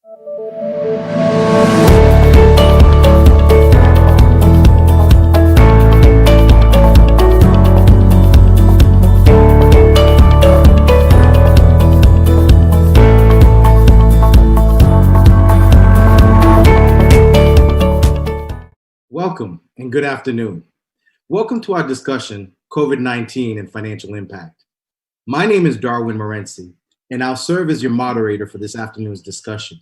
Welcome and good afternoon. Welcome to our discussion, COVID-19 and Financial Impact. My name is Darwin Morency, and I'll serve as your moderator for this afternoon's discussion.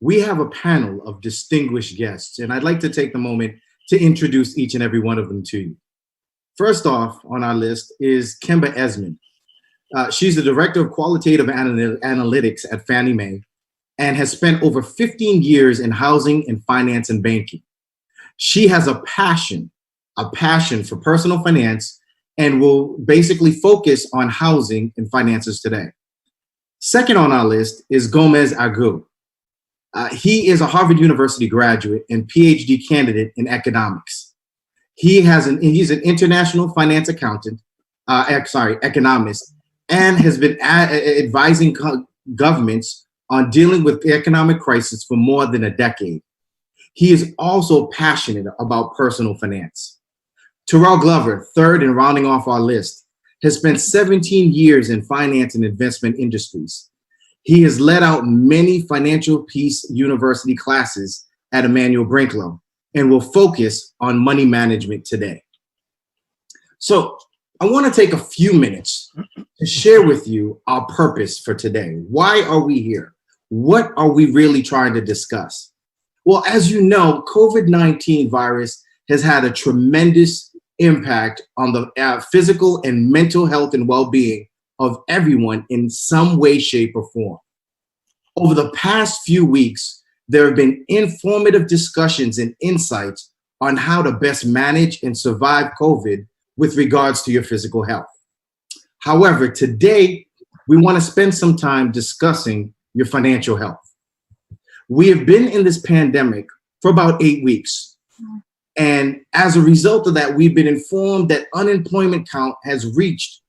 We have a panel of distinguished guests, and I'd like to take the moment to introduce each and every one of them to you. First off on our list is Kemba Esmond. She's the Director of Qualitative Analytics at Fannie Mae and has spent over 15 years in housing and finance and banking. She has a passion for personal finance and will basically focus on housing and finances today. Second on our list is Gomez Agu. He is a Harvard University graduate and PhD candidate in economics. He's an international finance economist, and has been advising governments on dealing with the economic crisis for more than a decade. He is also passionate about personal finance. Terrell Glover, third and rounding off our list, has spent 17 years in finance and investment industries. He has led out many Financial Peace University classes at Emmanuel-Brinklow and will focus on money management today. So I want to take a few minutes to share with you our purpose for today. Why are we here? What are we really trying to discuss? Well, as you know, COVID-19 virus has had a tremendous impact on the physical and mental health and well-being of everyone in some way, shape, or form. Over the past few weeks, there have been informative discussions and insights on how to best manage and survive COVID with regards to your physical health. However, today, we want to spend some time discussing your financial health. We have been in this pandemic for about 8 weeks. And as a result of that, we've been informed that unemployment count has reached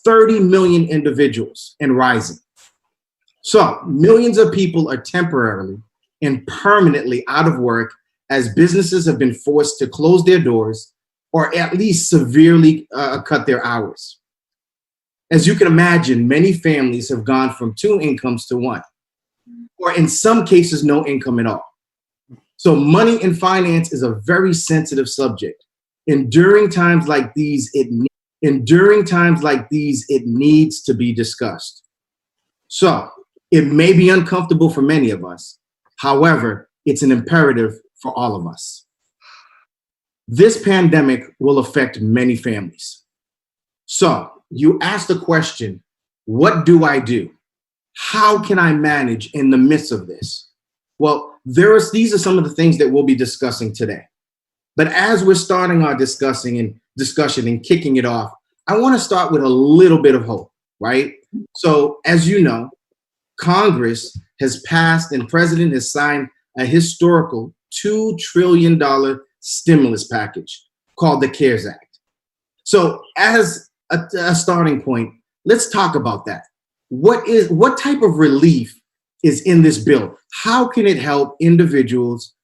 30 million individuals and rising. So millions of people are temporarily and permanently out of work as businesses have been forced to close their doors or at least severely cut their hours. As you can imagine, many families have gone from 2 incomes to 1. Or in some cases, no income at all. So money and finance is a very sensitive subject. During times like these, it needs to be discussed. So it may be uncomfortable for many of us. However, it's an imperative for all of us. This pandemic will affect many families. So you ask the question, what do I do? How can I manage in the midst of this? Well, these are some of the things that we'll be discussing today. But as we're starting our discussion and kicking it off, I want to start with a little bit of hope, right? So as you know, Congress has passed and President has signed a historical $2 trillion stimulus package called the CARES Act. So as a starting point, let's talk about that. What type of relief is in this bill? How can it help individuals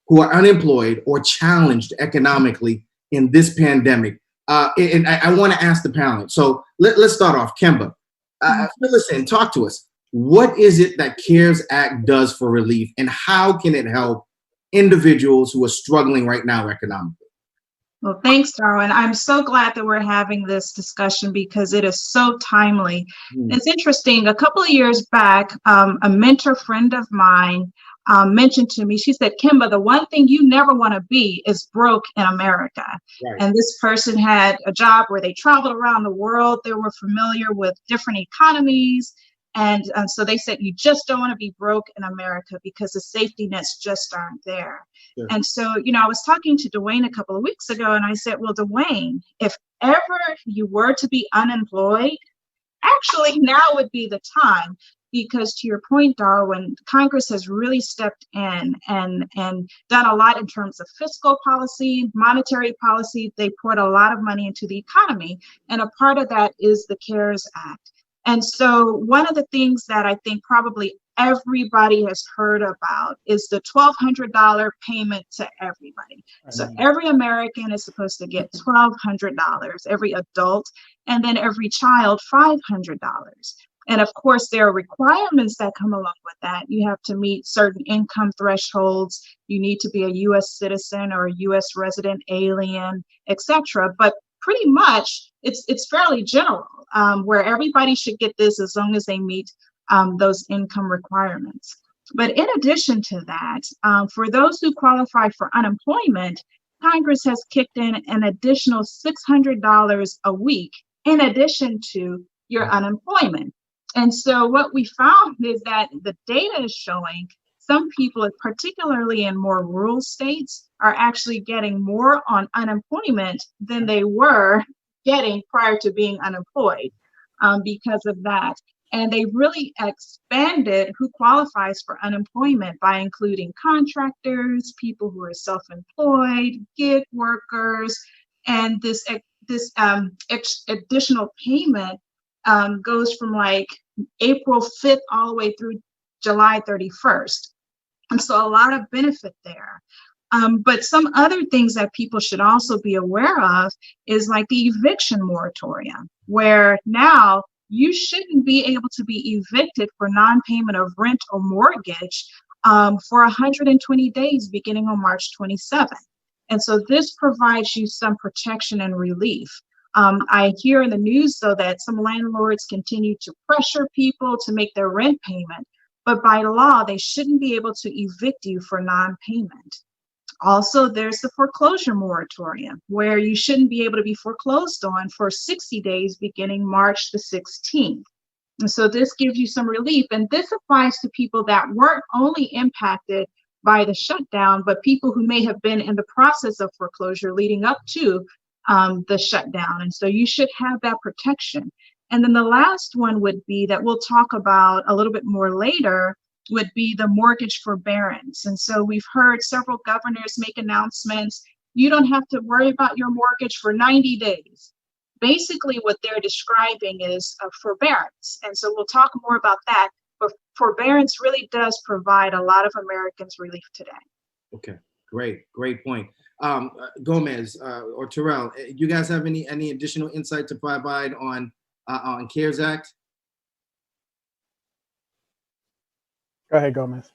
who are unemployed or challenged economically in this pandemic? And I want to ask the panel. So let's start off. Kemba, listen, talk to us. What is it that CARES Act does for relief, and how can it help individuals who are struggling right now economically? Well, thanks, Darwin. I'm so glad that we're having this discussion because it is so timely. It's interesting. A couple of years back, a mentor friend of mine mentioned to me, she said, Kimba, the one thing you never want to be is broke in America. Right. And this person had a job where they traveled around the world. They were familiar with different economies. And so they said, you just don't want to be broke in America because the safety nets just aren't there. Sure. And so, I was talking to Dwayne a couple of weeks ago, and I said, well, Dwayne, if ever you were to be unemployed, actually now would be the time. Because to your point, Darwin, Congress has really stepped in and done a lot in terms of fiscal policy, monetary policy. They poured a lot of money into the economy. And a part of that is the CARES Act. And so one of the things that I think probably everybody has heard about is the $1,200 payment to everybody. So every American is supposed to get $1,200, every adult, and then every child $500. And of course, there are requirements that come along with that. You have to meet certain income thresholds. You need to be a U.S. citizen or a U.S. resident alien, etc. But pretty much, it's fairly general, where everybody should get this as long as they meet those income requirements. But in addition to that, for those who qualify for unemployment, Congress has kicked in an additional $600 a week in addition to your unemployment. And so what we found is that the data is showing some people, particularly in more rural states, are actually getting more on unemployment than they were getting prior to being unemployed because of that. And they really expanded who qualifies for unemployment by including contractors, people who are self-employed, gig workers, and this additional payment goes from like April 5th all the way through July 31st. And so a lot of benefit there. But some other things that people should also be aware of is like the eviction moratorium, where now you shouldn't be able to be evicted for non-payment of rent or mortgage for 120 days beginning on March 27th. And so this provides you some protection and relief. I hear in the news, though, that some landlords continue to pressure people to make their rent payment, but by law, they shouldn't be able to evict you for non-payment. Also, there's the foreclosure moratorium, where you shouldn't be able to be foreclosed on for 60 days beginning March the 16th. And so this gives you some relief. And this applies to people that weren't only impacted by the shutdown, but people who may have been in the process of foreclosure leading up to the shutdown. And so you should have that protection. And then the last one would be that we'll talk about a little bit more later would be the mortgage forbearance. And so we've heard several governors make announcements. You don't have to worry about your mortgage for 90 days. Basically, what they're describing is a forbearance. And so we'll talk more about that. But forbearance really does provide a lot of Americans relief today. Okay, great point. Gomez or Terrell, you guys have any additional insight to provide on CARES Act? Go ahead, Gomez.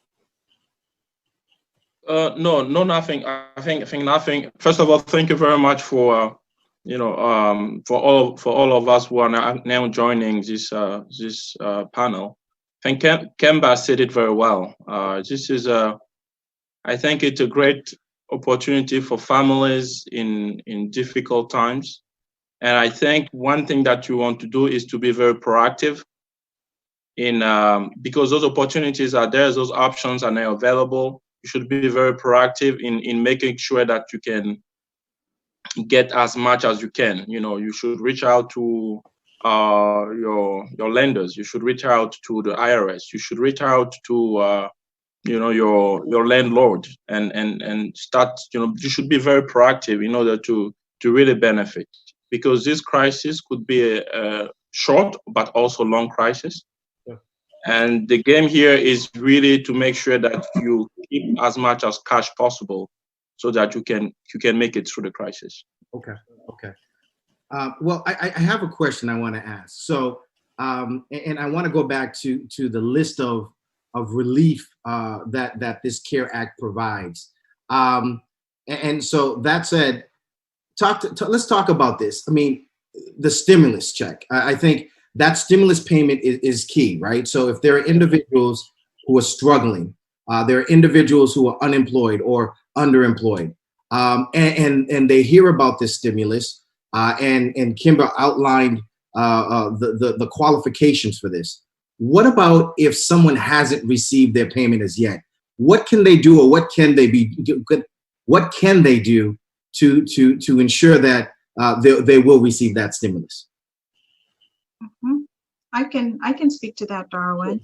No, nothing. I think nothing. First of all, thank you very much for for all of us who are now joining this panel. I think Kemba said it very well. This is I think it's a great opportunity for families in difficult times. And I think one thing that you want to do is to be very proactive because those opportunities are there, those options are now available. You should be very proactive in making sure that you can get as much as you can. You should reach out to your lenders. You should reach out to the IRS. You should reach out to your landlord and start. You should be very proactive in order to really benefit, because this crisis could be a short but also long crisis. And the game here is really to make sure that you keep as much as cash possible so that you can make it through the crisis. Okay. Well, I have a question I want to ask. So, and I want to go back to the list of relief that this CARE Act provides. And so that said, let's talk about this. I mean, the stimulus check. I think that stimulus payment is key, right? So if there are individuals who are struggling, there are individuals who are unemployed or underemployed, and they hear about this stimulus, and Kimber outlined the qualifications for this. What about if someone hasn't received their payment as yet? What can they do, or what can they do to ensure that they will receive that stimulus? Mm-hmm. I can speak to that, Darwin.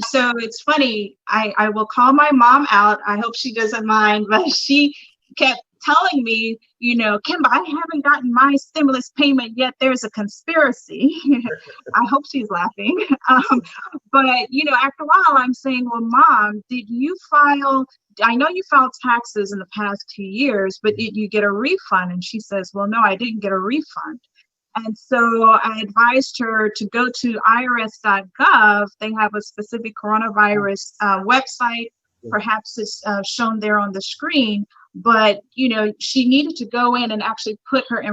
So it's funny. I will call my mom out. I hope she doesn't mind, but she kept telling me, Kimba, I haven't gotten my stimulus payment yet. There's a conspiracy. I hope she's laughing. But, after a while, I'm saying, well, Mom, did you file? I know you filed taxes in the past 2 years, but did you get a refund? And she says, well, no, I didn't get a refund. And so I advised her to go to irs.gov. They have a specific coronavirus website. Perhaps it's shown there on the screen, but she needed to go in and actually put in her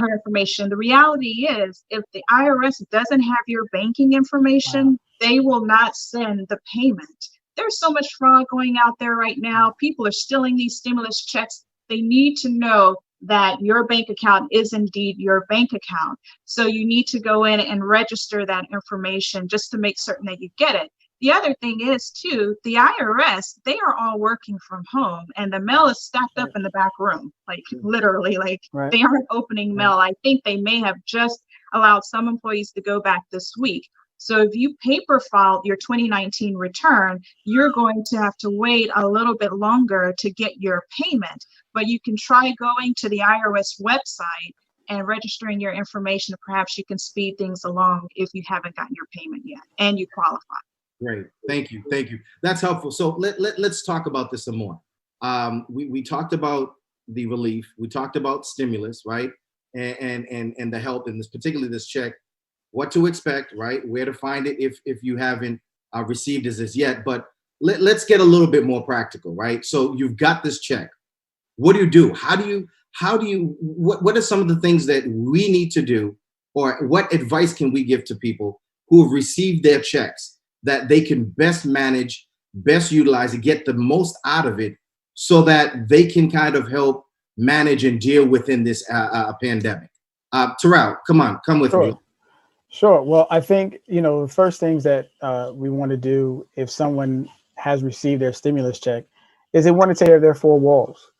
information. The reality is, if the IRS doesn't have your banking information, they will not send the payment. There's so much fraud going out there right now. People are stealing these stimulus checks. They need to know that your bank account is indeed your bank account. So you need to go in and register that information just to make certain that you get it. The other thing is, too, the IRS, they are all working from home, and the mail is stacked up in the back room, like literally, they aren't opening mail. I think they may have just allowed some employees to go back this week. So if you paper filed your 2019 return, you're going to have to wait a little bit longer to get your payment. But you can try going to the IRS website and registering your information. Perhaps you can speed things along if you haven't gotten your payment yet and you qualify. Great. Thank you. That's helpful. So let's talk about this some more. We talked about the relief. We talked about stimulus, right? And the help in this, particularly this check. What to expect, right? Where to find it if you haven't received it as yet. But let's get a little bit more practical, right? So you've got this check. What do you do? What are some of the things that we need to do, or what advice can we give to people who have received their checks that they can best manage, best utilize, and get the most out of it so that they can kind of help manage and deal within this pandemic? Terrell, come with me. Sure. Well, I think, the first things that we want to do if someone has received their stimulus check is they want to take care of their four walls.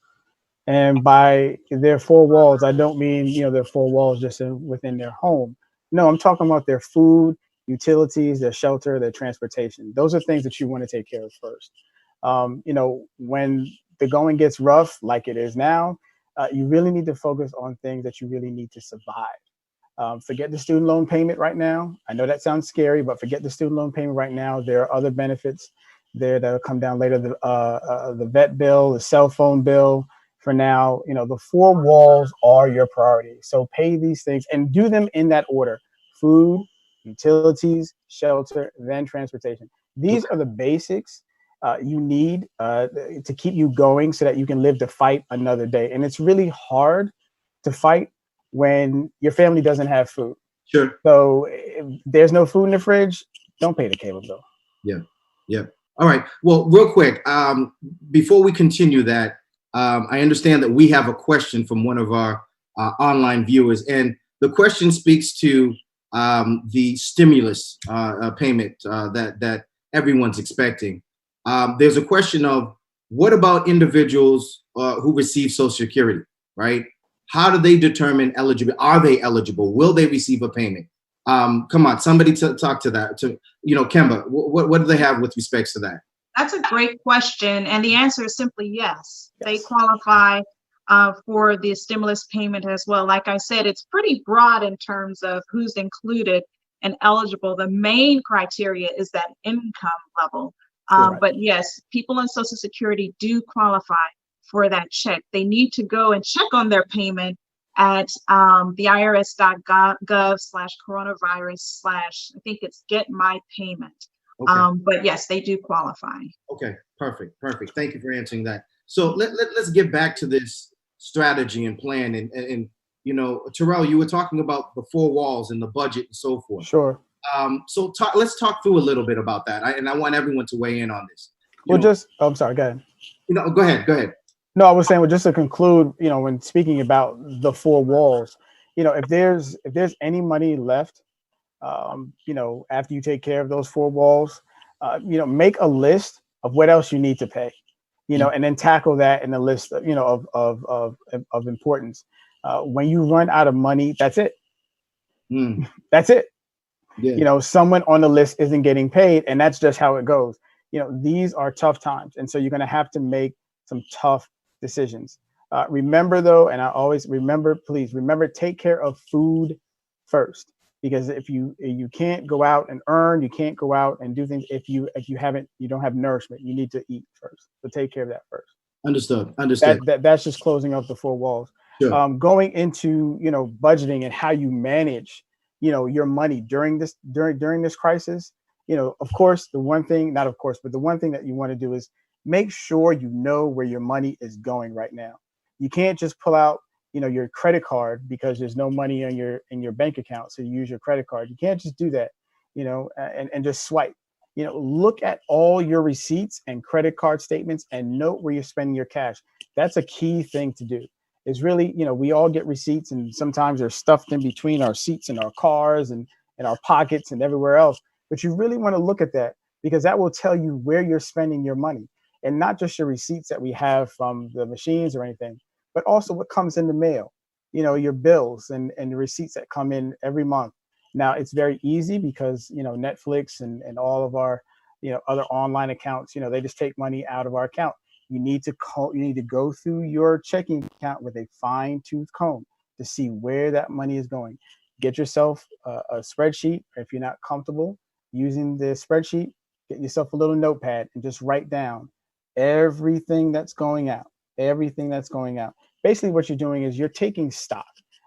And by their four walls, I don't mean, their four walls just within their home. No, I'm talking about their food, utilities, their shelter, their transportation. Those are things that you want to take care of first. When the going gets rough, like it is now, you really need to focus on things that you really need to survive. Forget the student loan payment right now. I know that sounds scary, but forget the student loan payment right now. There are other benefits there that'll come down later. The vet bill, the cell phone bill. For now, the four walls are your priority. So pay these things and do them in that order: food, utilities, shelter, then transportation. These are the basics you need to keep you going so that you can live to fight another day. And it's really hard to fight when your family doesn't have food. Sure. So if there's no food in the fridge, don't pay the cable bill. Yeah. All right. Well, real quick, before we continue that, I understand that we have a question from one of our online viewers, and the question speaks to the stimulus payment that everyone's expecting. There's a question of, what about individuals who receive Social Security, right? How do they determine eligible? Are they eligible? Will they receive a payment? Come on, somebody talk to that. Kemba, what do they have with respects to that? That's a great question. And the answer is simply yes. They qualify for the stimulus payment as well. Like I said, it's pretty broad in terms of who's included and eligible. The main criteria is that income level. But yes, people on Social Security do qualify for that check. They need to go and check on their payment at the irs.gov/coronavirus/ I think it's Get My Payment. Okay. But yes, they do qualify. Okay, perfect. Thank you for answering that. So let's get back to this strategy and plan. And Terrell, you were talking about the four walls and the budget and so forth. Sure. So let's talk through a little bit about that. I want everyone to weigh in on this. I'm sorry, go ahead. Go ahead. No, I was saying, just to conclude, when speaking about the four walls, if there's any money left, after you take care of those four walls, make a list of what else you need to pay, and then tackle that in the list, of importance. When you run out of money, that's it. That's it. Yeah. Someone on the list isn't getting paid, and that's just how it goes. These are tough times. And so you're going to have to make some tough decisions. Remember though, and I always remember, please remember, take care of food first, because if you can't go out and earn, you can't go out and do things if you don't have nourishment. You need to eat first. So take care of that first. Understood. That's just closing up the four walls. Sure. Going into budgeting and how you manage your money during this crisis. Of course, the one thing that you want to do is make sure you know where your money is going right now. You can't just pull out your credit card because there's no money in your bank account, so you use your credit card. You can't just do that, and just swipe. Look at all your receipts and credit card statements and note where you're spending your cash. That's a key thing to do. It's really, we all get receipts, and sometimes they're stuffed in between our seats and our cars and in our pockets and everywhere else. But you really want to look at that, because that will tell you where you're spending your money, and not just your receipts that we have from the machines or anything, but also what comes in the mail, your bills and the receipts that come in every month. Now it's very easy because, Netflix and all of our, other online accounts, they just take money out of our account. You need to go through your checking account with a fine-tooth comb to see where that money is going. Get yourself a spreadsheet. If you're not comfortable using the spreadsheet, get yourself a little notepad and just write down everything that's going out. Basically what you're doing is you're taking stock,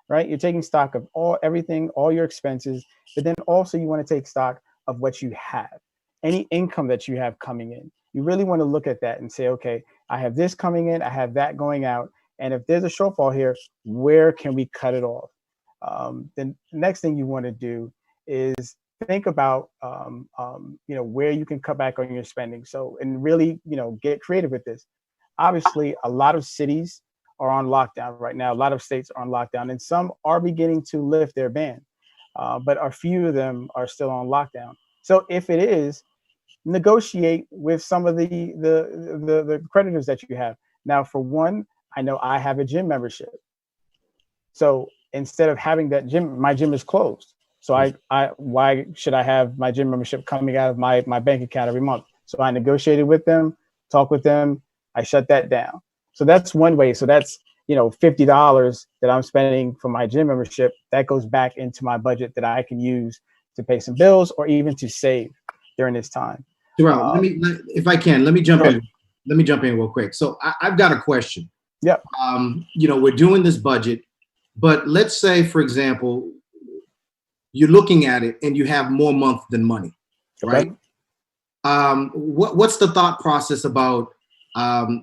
right? You're taking stock of all your expenses, but then also you want to take stock of what you have, any income that you have coming in. You really want to look at that and say, okay, I have this coming in, I have that going out. And if there's a shortfall here, where can we cut it off? Then the next thing you want to do is think about, where you can cut back on your spending. So, and really, get creative with this. Obviously, a lot of cities are on lockdown right now. A lot of states are on lockdown, and some are beginning to lift their ban, but a few of them are still on lockdown. So if it is, negotiate with some of the creditors that you have. Now, for one, I know I have a gym membership. So instead of having that gym, my gym is closed. So why should I have my gym membership coming out of my bank account every month? So I negotiated with them, talked with them, I shut that down. So that's one way. So that's, $50 that I'm spending for my gym membership. That goes back into my budget that I can use to pay some bills or even to save during this time. Terrell, let me jump in. Let me jump in real quick. So I've got a question. Yep. We're doing this budget, but let's say, for example, you're looking at it and you have more month than money, right? Okay. What's the thought process about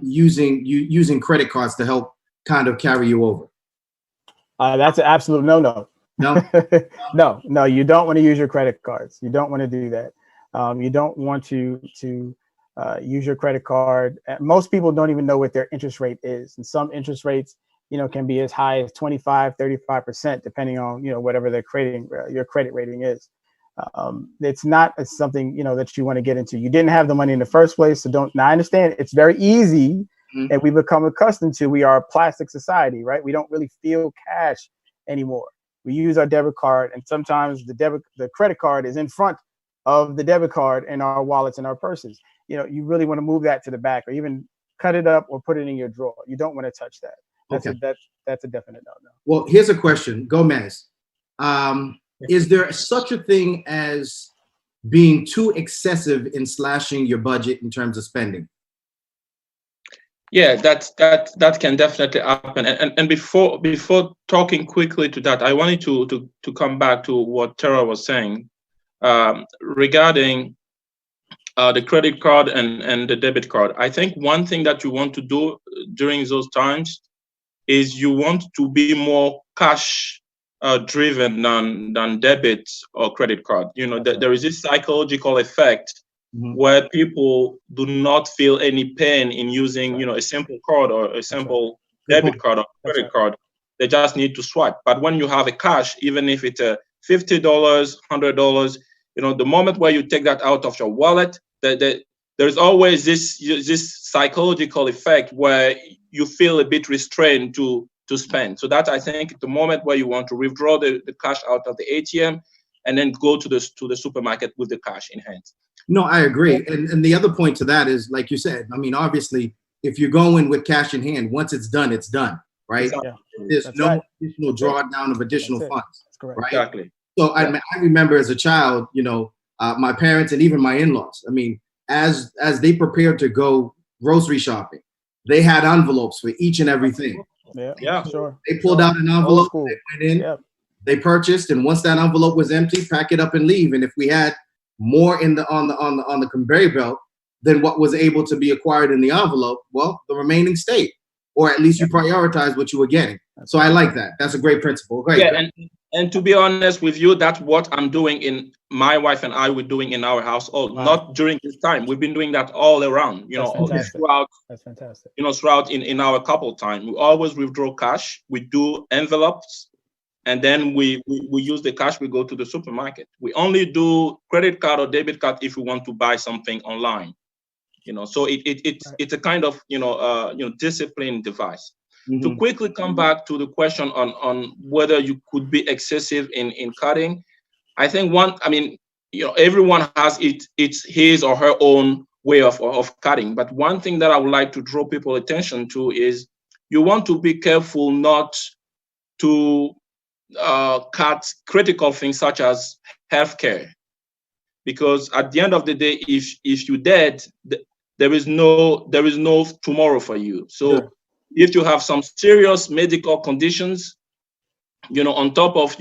using credit cards to help kind of carry you over? That's an absolute no. No? No, you don't want to use your credit cards. You don't want to do that. You don't want to use your credit card. Most people don't even know what their interest rate is. And some interest rates, can be as high as 25, 35%, depending on, whatever your credit rating is. It's not something, that you want to get into. You didn't have the money in the first place. So now I understand it's very easy. Mm-hmm. And we become accustomed to, we are a plastic society, right? We don't really feel cash anymore. We use our debit card, and sometimes the credit card is in front of the debit card in our wallets and our purses. You really want to move that to the back, or even cut it up or put it in your drawer. You don't want to touch that. That's a definite no. Well, here's a question, Gomez. Is there such a thing as being too excessive in slashing your budget in terms of spending? Yeah, that can definitely happen. And before talking quickly to that, I wanted to come back to what Tara was saying regarding the credit card and the debit card. I think one thing that you want to do during those times is you want to be more cash driven than debit or credit card. There is this psychological effect. Mm-hmm. Where people do not feel any pain in using, a simple card or a simple debit card or credit card. They just need to swipe. But when you have a cash, even if it's $50, $100, the moment where you take that out of your wallet, there's always this psychological effect where you feel a bit restrained to spend. So that, I think, the moment where you want to withdraw the cash out of the ATM and then go to the supermarket with the cash in hand. No, I agree. And the other point to that is, like you said, I mean, obviously, if you're going with cash in hand, once it's done, right? Exactly. There's That's no right. additional drawdown of additional That's it. funds, That's correct. right? Exactly. So I remember as a child, my parents and even my in-laws, I mean, as they prepared to go grocery shopping, they had envelopes for each and everything. Yeah. Sure. They pulled out an envelope, school. they went in, Yep. they purchased, and once that envelope was empty, pack it up and leave. And if we had more on the conveyor belt than what was able to be acquired in the envelope, well, the remaining stayed, or at least you prioritize what you were getting. So I like that. That's a great principle. Great. Yeah, and to be honest with you, that's what I'm doing my wife and I were doing in our household. Wow. Not during this time. We've been doing that all around, throughout. That's fantastic. Throughout in our couple time. We always withdraw cash. We do envelopes, and then we use the cash. We go to the supermarket. We only do credit card or debit card if we want to buy something online. So it's a kind of discipline device. Mhm. To quickly come back to the question on whether you could be excessive in cutting, I think everyone has his or her own way of cutting. But one thing that I would like to draw people attention to is you want to be careful not to cut critical things such as healthcare, because at the end of the day, if you're dead, there is no tomorrow for you. So. Sure. If you have some serious medical conditions, on top of,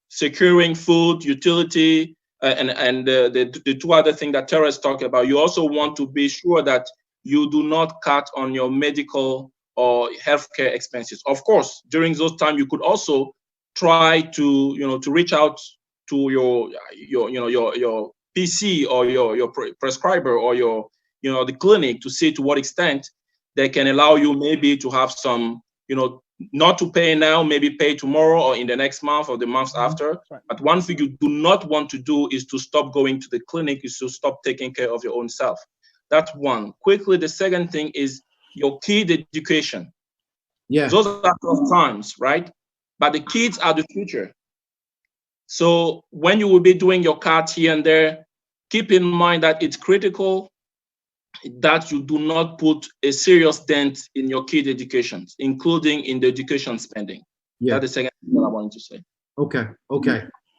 securing food, utility, and the two other things that Teres talked about, you also want to be sure that you do not cut on your medical or healthcare expenses. Of course, during those times, you could also try to reach out to your PC or your prescriber or the clinic to see to what extent they can allow you maybe to have some, not to pay now, maybe pay tomorrow or in the next month or the months after. Right. But one thing you do not want to do is to stop going to the clinic, is to stop taking care of your own self. That's one. Quickly, the second thing is your kid education. Yeah. Those are tough times, right? But the kids are the future. So when you will be doing your cuts here and there, keep in mind that it's critical that you do not put a serious dent in your kid education, including in the education spending. Yeah. That's the second thing that I wanted to say. Okay.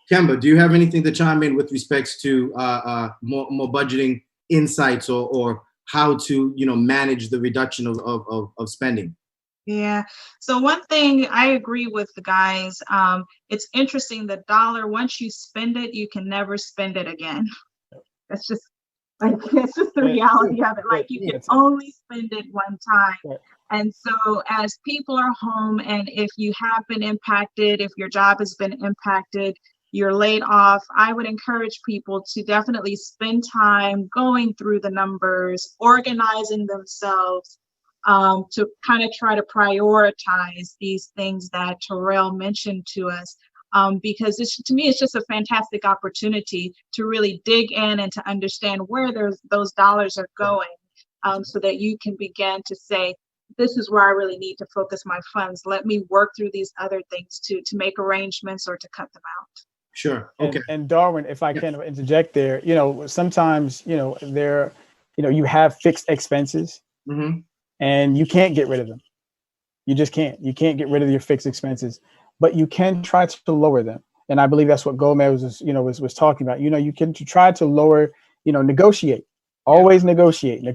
Kemba, do you have anything to chime in with respects to more budgeting insights or how to manage the reduction of spending? Yeah. So one thing I agree with the guys. It's interesting, the dollar, once you spend it, you can never spend it again. That's just the reality of it. Like, you can only spend it one time. Right. And so as people are home, and if you have been impacted, if your job has been impacted, you're laid off, I would encourage people to definitely spend time going through the numbers, organizing themselves, to kind of try to prioritize these things that Terrell mentioned to us. Because to me, it's just a fantastic opportunity to really dig in and to understand where those dollars are going, so that you can begin to say, this is where I really need to focus my funds. Let me work through these other things to make arrangements or to cut them out. Sure. Okay. And Darwin, if I can interject there, sometimes, you have fixed expenses, Mm-hmm. and you can't get rid of them. You just can't. You can't get rid of your fixed expenses, but you can try to lower them. And I believe that's what Gomez was talking about. You can try to lower, negotiate. Always negotiate. You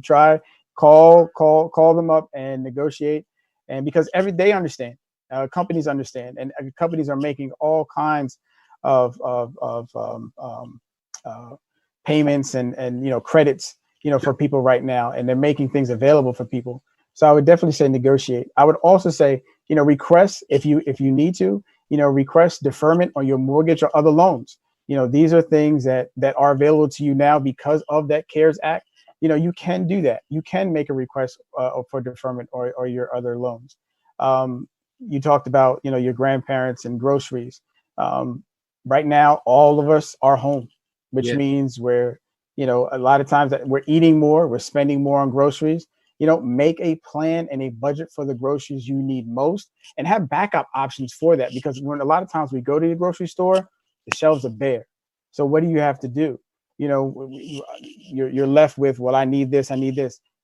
try, call them up and negotiate. And because they understand, companies understand, and companies are making all kinds of payments and credits, for people right now, and they're making things available for people. So I would definitely say negotiate. I would also say, request if you need to, request deferment on your mortgage or other loans. These are things that are available to you now because of that CARES Act. You can do that. You can make a request for deferment or your other loans. You talked about, your grandparents and groceries. Right now, all of us are home, which means we're, a lot of times that we're eating more, we're spending more on groceries. Make a plan and a budget for the groceries you need most, and have backup options for that. Because when a lot of times we go to the grocery store, the shelves are bare. So what do you have to do? you're left with, well, I need this,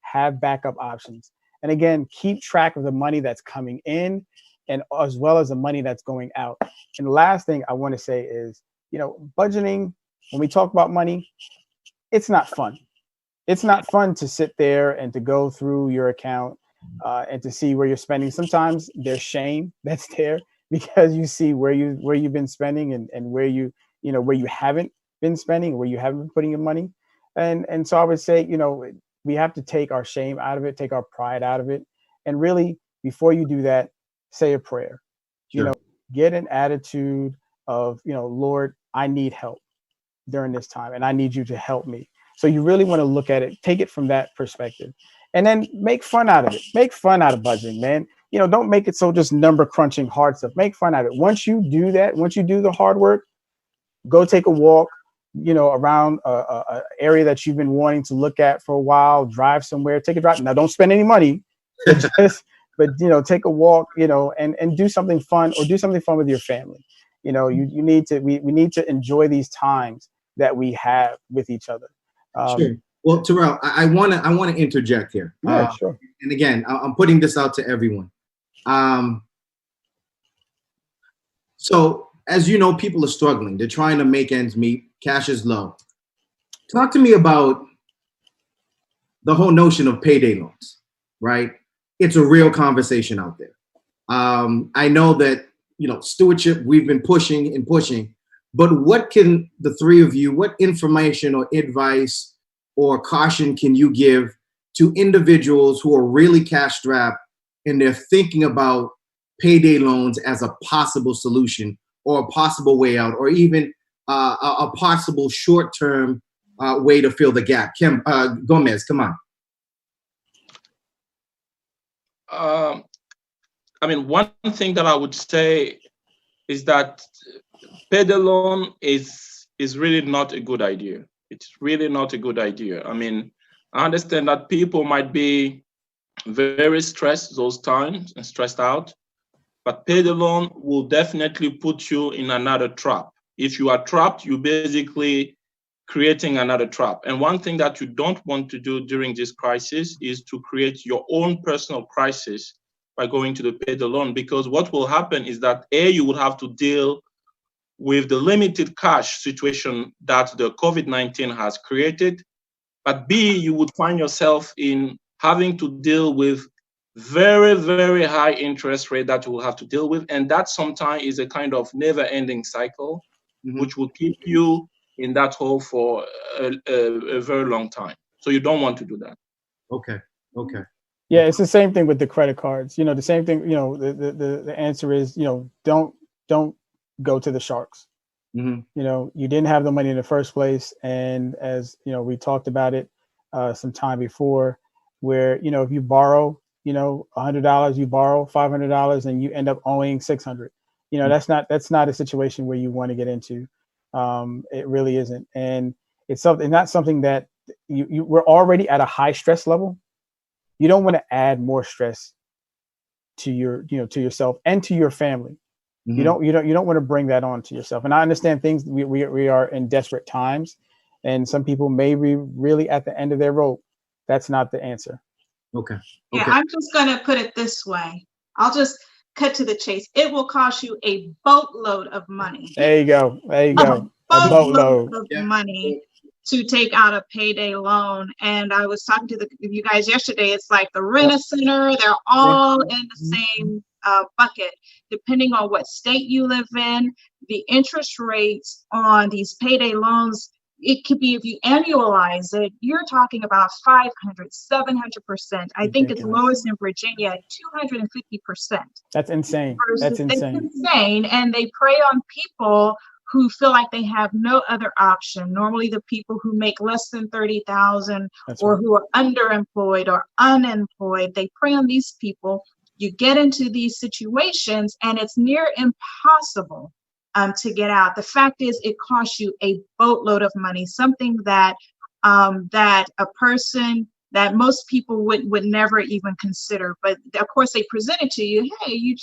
have backup options. And again, keep track of the money that's coming in and as well as the money that's going out. And the last thing I want to say is, budgeting, when we talk about money, it's not fun. It's not fun to sit there and to go through your account and to see where you're spending. Sometimes there's shame that's there because you see where you've been spending and where you haven't been spending, where you haven't been putting your money. And so I would say, we have to take our shame out of it, take our pride out of it. And really, before you do that, say a prayer. Sure. Get an attitude of, Lord, I need help during this time and I need you to help me. So you really want to look at it, take it from that perspective, and then make fun out of it. Make fun out of budgeting, man. Don't make it so just number crunching hard stuff. Make fun out of it. Once you do that, once you do the hard work, go take a walk, around a area that you've been wanting to look at for a while, drive somewhere, take a drive. Now, don't spend any money, but take a walk, and do something fun, or do something fun with your family. We need to enjoy these times that we have with each other. Sure. Well, Terrell, I want to interject here. Yeah, sure. And again, I'm putting this out to everyone. So as you know, people are struggling. They're trying to make ends meet. Cash is low. Talk to me about the whole notion of payday loans, right? It's a real conversation out there. I know that, stewardship, we've been pushing, but what can the three of you, what information or advice or caution can you give to individuals who are really cash strapped and they're thinking about payday loans as a possible solution or a possible way out, or even a possible short-term way to fill the gap? Gomez, come on. One thing that I would say is that payday loan is really not a good idea. It's really not a good idea. I understand that people might be very stressed those times and stressed out, but payday loan will definitely put you in another trap. If you are trapped, you're basically creating another trap. And one thing that you don't want to do during this crisis is to create your own personal crisis by going to the payday loan, because what will happen is that A, you will have to deal with the limited cash situation that the COVID-19 has created, but B, you would find yourself in having to deal with very, very high interest rate that you will have to deal with. And that sometimes is a kind of never-ending cycle, which will keep you in that hole for a very long time. So you don't want to do that. Okay. Yeah, it's the same thing with the credit cards. The same thing, the answer is, don't go to the sharks. You didn't have the money in the first place. And as, we talked about it some time before, where, if you borrow, $100, you borrow $500 and you end up owing $600. That's not a situation where you want to get into. It really isn't. And it's not something that we're already at a high stress level. You don't want to add more stress to to yourself and to your family. You don't want to bring that on to yourself. And I understand we are in desperate times, and some people may be really at the end of their rope. That's not the answer. Okay. Yeah, I'm just going to put it this way. I'll just cut to the chase. It will cost you a boatload of money. There you go. A boatload of money to take out a payday loan. And I was talking to you guys yesterday. It's like the Rent-A-Center. They're all in the same bucket. Depending on what state you live in, the interest rates on these payday loans, it could be, if you annualize it, you're talking about 500, 700%. I think it's lowest in Virginia at 250%. That's insane. That's insane. It's insane. And they prey on people who feel like they have no other option. Normally the people who make less than 30,000 or who are underemployed or unemployed, they prey on these people. You get into these situations and it's near impossible to get out. The fact is, it costs you a boatload of money, something that that a person, that most people would never even consider. But of course, they present it to you. Hey, you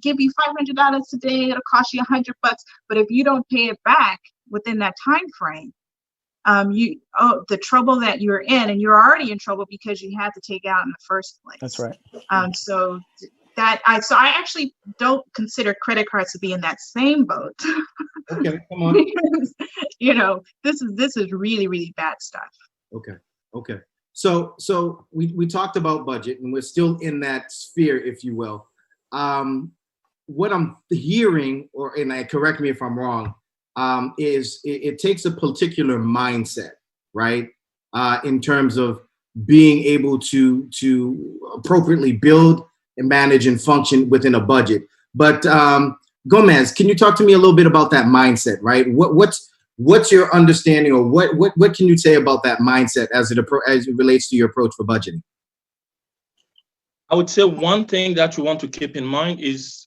give you $500 today. It'll cost you $100. But if you don't pay it back within that time frame, the trouble that you're in, and you're already in trouble because you had to take out in the first place. That's right. So I actually don't consider credit cards to be in that same boat. Okay, come on. This is really, really bad stuff. Okay. So we talked about budget, and we're still in that sphere, if you will. What I'm hearing, and correct me if I'm wrong, is it takes a particular mindset, right? In terms of being able to appropriately build and manage and function within a budget. But Gomez, can you talk to me a little bit about that mindset, right? What's your understanding, or what can you say about that mindset as it relates to your approach for budgeting? I would say one thing that you want to keep in mind is,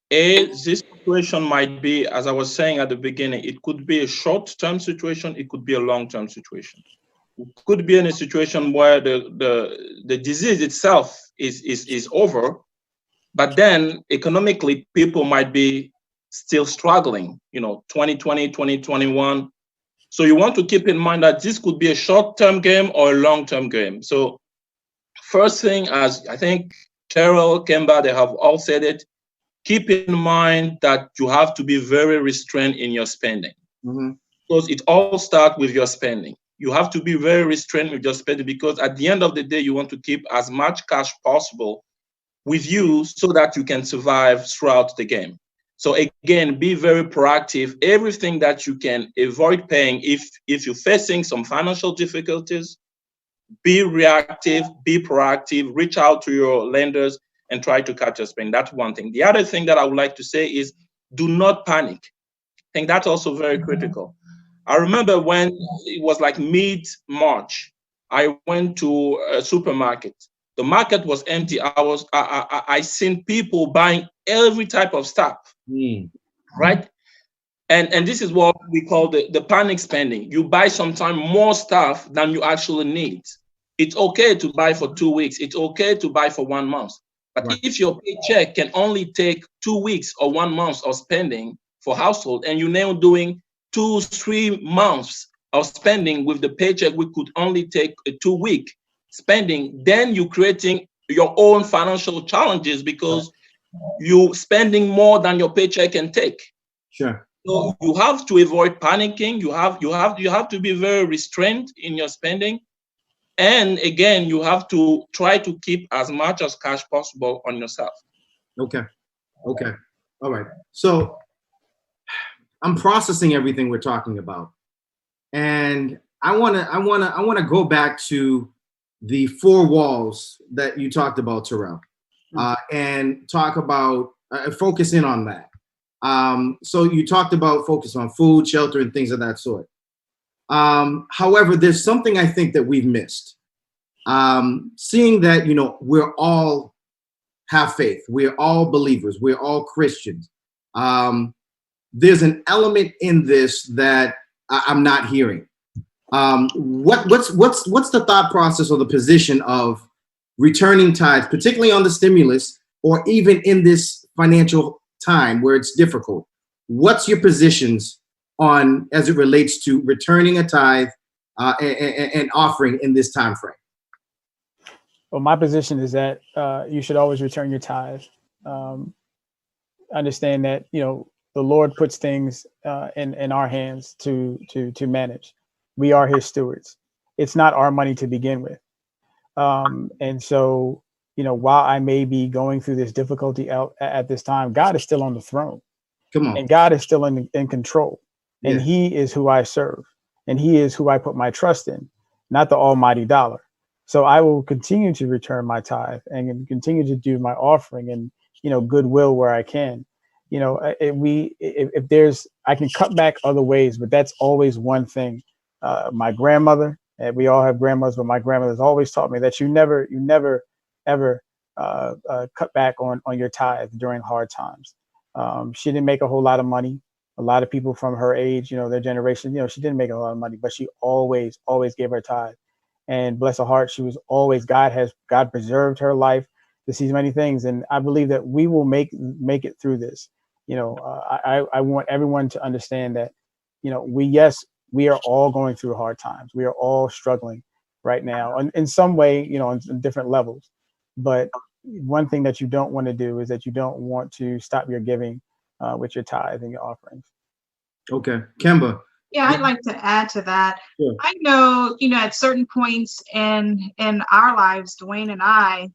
this situation might be, as I was saying at the beginning, it could be a short-term situation, it could be a long-term situation. It could be in a situation where the disease itself is over, but then economically people might be still struggling, 2020, 2021. So you want to keep in mind that this could be a short-term game or a long-term game. So first thing, as I think Carol, Kemba, they have all said it, keep in mind that you have to be very restrained in your spending. Mm-hmm. Because it all starts with your spending. You have to be very restrained with your spending, because at the end of the day, you want to keep as much cash possible with you so that you can survive throughout the game. So again, be very proactive. Everything that you can avoid paying, if you're facing some financial difficulties, be reactive, be proactive, reach out to your lenders and try to catch your spending. That's one thing. The other thing that I would like to say is, do not panic. I think that's also very critical. I remember when it was like mid-March, I went to a supermarket. The market was empty. I seen people buying every type of stuff, right? And this is what we call the panic spending. You buy sometimes more stuff than you actually need. It's okay to buy for 2 weeks. It's okay to buy for 1 month. But right. If your paycheck can only take 2 weeks or 1 month of spending for household, and you're now doing 2-3 months of spending with the paycheck, we could only take a 2-week spending, then you're creating your own financial challenges, because you're spending more than your paycheck can take. Sure. So you have to avoid panicking. You have to be very restrained in your spending. And again, you have to try to keep as much as cash possible on yourself. Okay. All right. So I'm processing everything we're talking about, and I want to go back to the 4 walls that you talked about, Terrell, and talk about focus in on that. So you talked about focus on food, shelter, and things of that sort. However, there's something I think that we've missed. Seeing that, we're all have faith, we're all believers, we're all Christians. There's an element in this that I'm not hearing. What's the thought process or the position of returning tithes, particularly on the stimulus, or even in this financial time where it's difficult? What's your positions on as it relates to returning a tithe and offering in this time frame? Well, my position is that you should always return your tithe. Understand that the Lord puts things in our hands to manage. We are His stewards. It's not our money to begin with, and so while I may be going through this difficulty at this time, God is still on the throne. Come on. And God is still in control, and Yeah. He is who I serve, and He is who I put my trust in, not the almighty dollar. So I will continue to return my tithe and continue to do my offering and goodwill where I can. If there's, I can cut back other ways, but that's always one thing. My grandmother, and we all have grandmothers, but my grandmother's always taught me that you never ever cut back on your tithe during hard times. She didn't make a whole lot of money. A lot of people from her age, their generation, she didn't make a lot of money, but she always gave her tithe. And bless her heart, she was always, God preserved her life to see many things. And I believe that we will make it through this. I want everyone to understand that, we we are all going through hard times. We are all struggling right now in some way, you know, on different levels. But one thing that you don't want to do is that you don't want to stop your giving with your tithe and your offerings. Okay. Kemba. Yeah, I'd like to add to that. Sure. I know, you know, at certain points in our lives, Dwayne and I,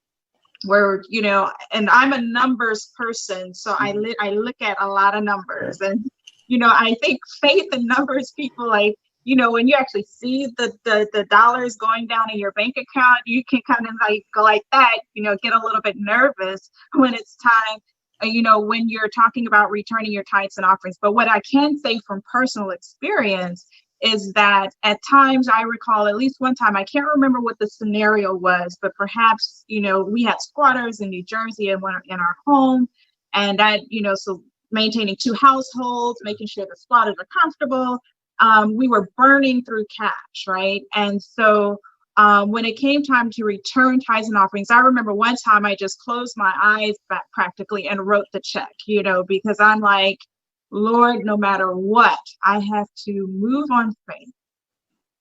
where, you know, and I'm a numbers person, so I look at a lot of numbers, and, you know, I think faith in numbers, people, like, you know, when you actually see the dollars going down in your bank account, you can kind of like go like that, you know, get a little bit nervous when it's time, you know, when you're talking about returning your tithes and offerings. But what I can say from personal experience is that at times, I recall at least one time, I can't remember what the scenario was, but perhaps, you know, we had squatters in New Jersey in our home, and that, you know, so maintaining 2 households, making sure the squatters are comfortable, we were burning through cash, right? And so when it came time to return tithes and offerings, I remember one time I just closed my eyes back practically and wrote the check, you know, because I'm like, Lord, no matter what, I have to move on faith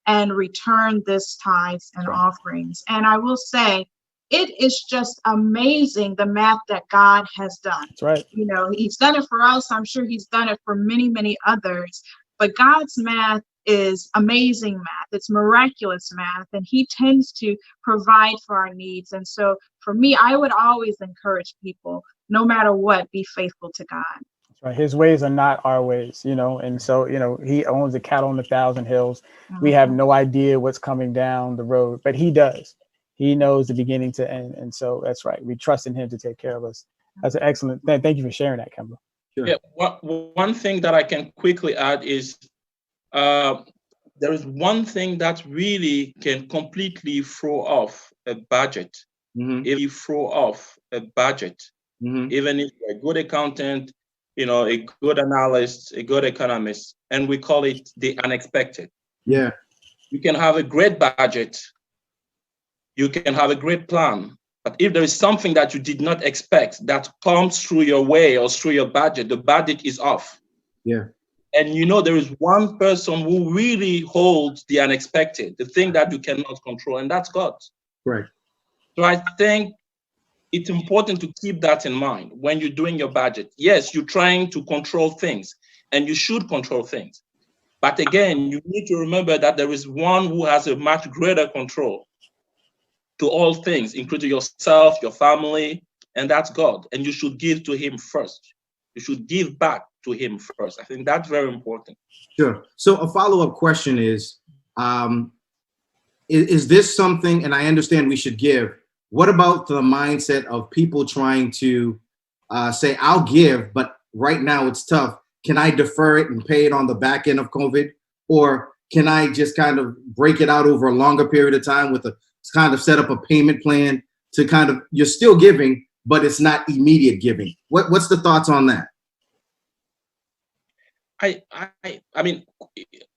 and return this tithes and offerings. And I will say, it is just amazing the math that God has done. That's right. You know, he's done it for us. I'm sure he's done it for many, many others. But God's math is amazing math. It's miraculous math, and he tends to provide for our needs. And so for me, I would always encourage people, no matter what, be faithful to God. That's right. His ways are not our ways, you know, and so, you know, he owns the cattle on 1,000 hills. We have no idea what's coming down the road, but he does. He knows the beginning to end. And so that's right. We trust in him to take care of us. That's an excellent. Thank you for sharing that, Kemba. Sure. Yeah, one thing that I can quickly add is there is one thing that really can completely throw off a budget. If you throw off a budget, even if you're a good accountant, you know, a good analyst, a good economist, and we call it the unexpected. Yeah. You can have a great budget, you can have a great plan, but if there is something that you did not expect that comes through your way or through your budget, the budget is off. Yeah. And you know, there is one person who really holds the unexpected, the thing that you cannot control, and that's God. Right. So I think it's important to keep that in mind when you're doing your budget. Yes, you're trying to control things, and you should control things. But again, you need to remember that there is one who has a much greater control to all things, including yourself, your family, and that's God. And you should give to him first. You should give back to him first. I think that's very important. Sure. So a follow-up question is this something, and I understand we should give, what about the mindset of people trying to say, I'll give, but right now it's tough. Can I defer it and pay it on the back end of COVID? Or can I just kind of break it out over a longer period of time with a kind of set up a payment plan to kind of, you're still giving, but it's not immediate giving? What's the thoughts on that? I mean,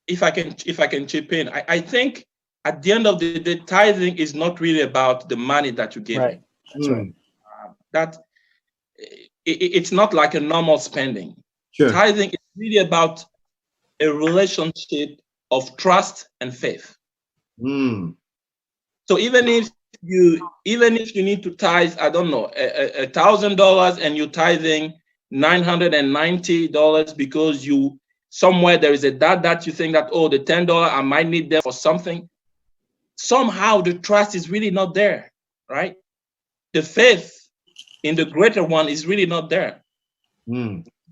if I can chip in, I think at the end of the day, tithing is not really about the money that you give. Right. That's right. It's not like a normal spending. Sure. Tithing is really about a relationship of trust and faith. So even if you need to tithe, I don't know, $1,000, and you're tithing $990 because you somewhere there is a that you think that, oh, the $10 I might need them for something. Somehow the trust is really not there, right? The faith in the greater one is really not there.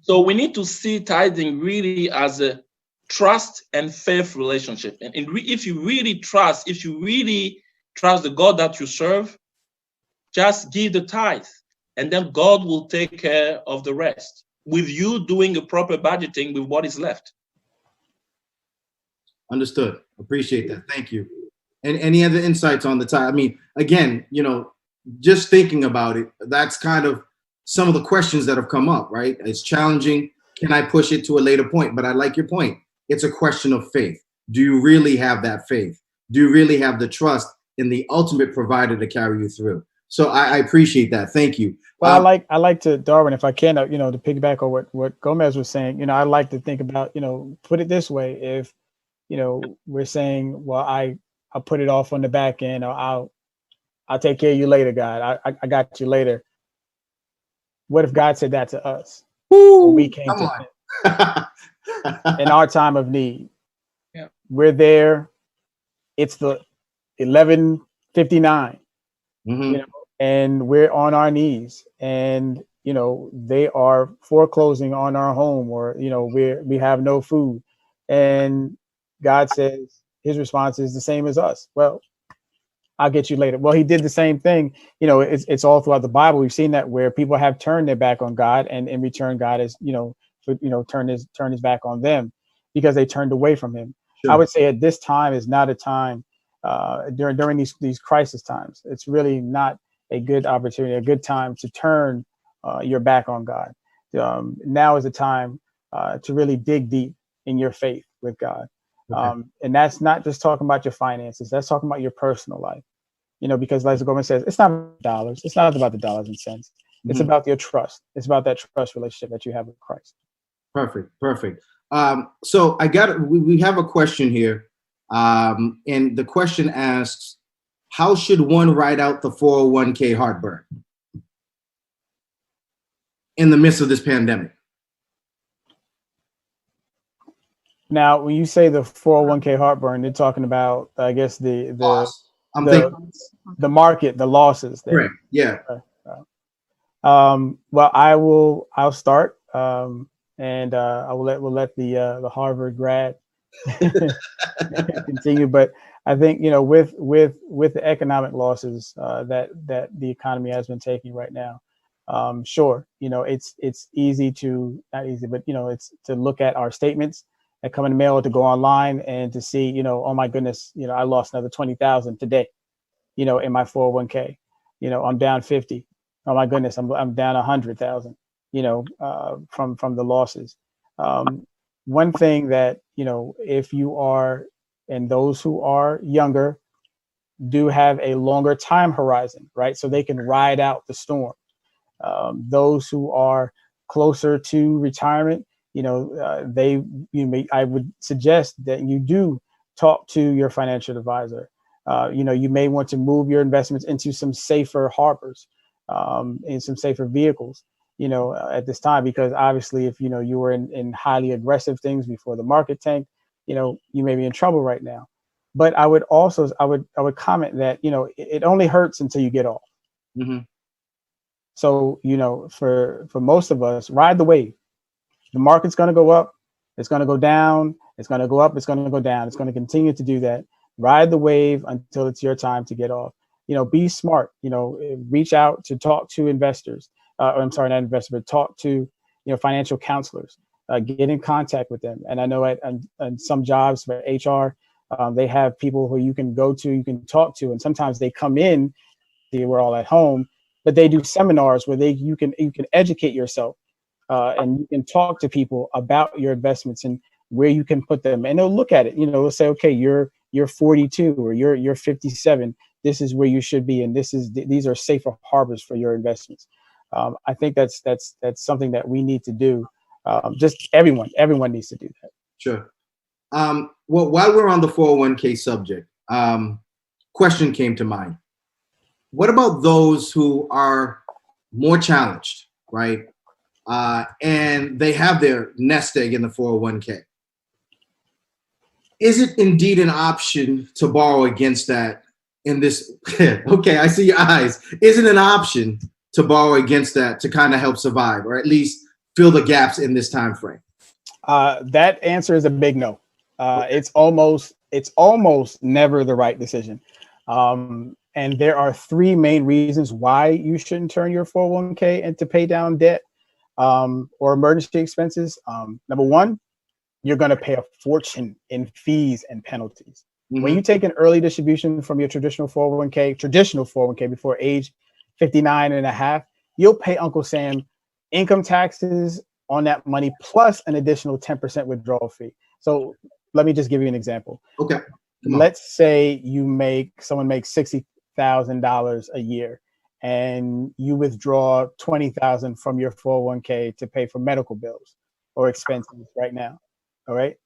So we need to see tithing really as a trust and faith relationship. And if you really trust the God that you serve, just give the tithe, and then God will take care of the rest with you doing a proper budgeting with what is left. Understood. Appreciate that. Thank you. And any other insights on the tithe? I mean, again, you know, just thinking about it, that's kind of some of the questions that have come up, right? It's challenging. Can I push it to a later point? But I like your point. It's a question of faith. Do you really have that faith? Do you really have the trust in the ultimate provider to carry you through? So I appreciate that. Thank you. Well, I like to, Darwin, if I can, you know, to piggyback on what Gomez was saying, you know, I like to think about, you know, put it this way. If we're saying, well, I'll put it off on the back end, or I'll take care of you later, God. I got you later. What if God said that to us? When we came to him in our time of need? Yeah. We're there. It's the 11:59, and we're on our knees, and they are foreclosing on our home, or we have no food, and God says his response is the same as us. Well, I'll get you later. Well, he did the same thing. It's all throughout the Bible. We've seen that where people have turned their back on God, and in return, God has, turned his back on them because they turned away from him. Sure. I would say at this time is not a time during these crisis times. It's really not a good opportunity, a good time to turn your back on God. Now is the time to really dig deep in your faith with God. Okay. And that's not just talking about your finances. That's talking about your personal life. Because like the government says, it's not dollars. It's not about the dollars and cents. It's about your trust. It's about that trust relationship that you have with Christ. Perfect. So we have a question here. And the question asks, how should one ride out the 401k heartburn in the midst of this pandemic? Now, when you say the 401k heartburn, they're talking about, I guess, the market, the losses. Right. Yeah. Well, I'll start, and we'll let the Harvard grad continue. But I think with the economic losses that the economy has been taking right now, sure, it's easy to, not easy, but it's to look at our statements that come in the mail, or to go online and to see, oh my goodness, I lost another 20,000 today, in my 401k. I'm down 50. Oh my goodness, I'm down 100,000. From the losses. One thing that if you are, and those who are younger do have a longer time horizon, right? So they can ride out the storm. Those who are closer to retirement, I would suggest that you do talk to your financial advisor. You may want to move your investments into some safer harbors, in some safer vehicles, at this time, because obviously if, you were in highly aggressive things before the market tanked, you may be in trouble right now. But I would comment that, it only hurts until you get off. Mm-hmm. So, for most of us, ride the wave. The market's going to go up. It's going to go down. It's going to go up. It's going to go down. It's going to continue to do that. Ride the wave until it's your time to get off. Be smart. Reach out to talk to investors. I'm sorry, not investors, but talk to financial counselors. Get in contact with them. And I know at some jobs for HR, they have people who you can go to, you can talk to, and sometimes they come in. We're all at home, but they do seminars where you can educate yourself. And you can talk to people about your investments and where you can put them, and they'll look at it. They'll say, okay, you're 42 or you're 57. This is where you should be, and these are safer harbors for your investments. I think that's something that we need to do. Just everyone needs to do that. Sure. Well, while we're on the 401k subject, question came to mind. What about those who are more challenged, right? And they have their nest egg in the 401k. Is it indeed an option to borrow against that in this? Okay, I see your eyes. Is it an option to borrow against that to kind of help survive, or at least fill the gaps in this time frame? That answer is a big no. It's almost never the right decision. And there are three main reasons why you shouldn't turn your 401k into pay down debt or emergency expenses. Number one, you're going to pay a fortune in fees and penalties. Mm-hmm. When you take an early distribution from your traditional 401k before age 59 and a half, you'll pay Uncle Sam income taxes on that money plus an additional 10% withdrawal fee. So let me just give you an example. Okay. Let's say someone makes $60,000 a year and you withdraw $20,000 from your 401k to pay for medical bills or expenses right now. All right.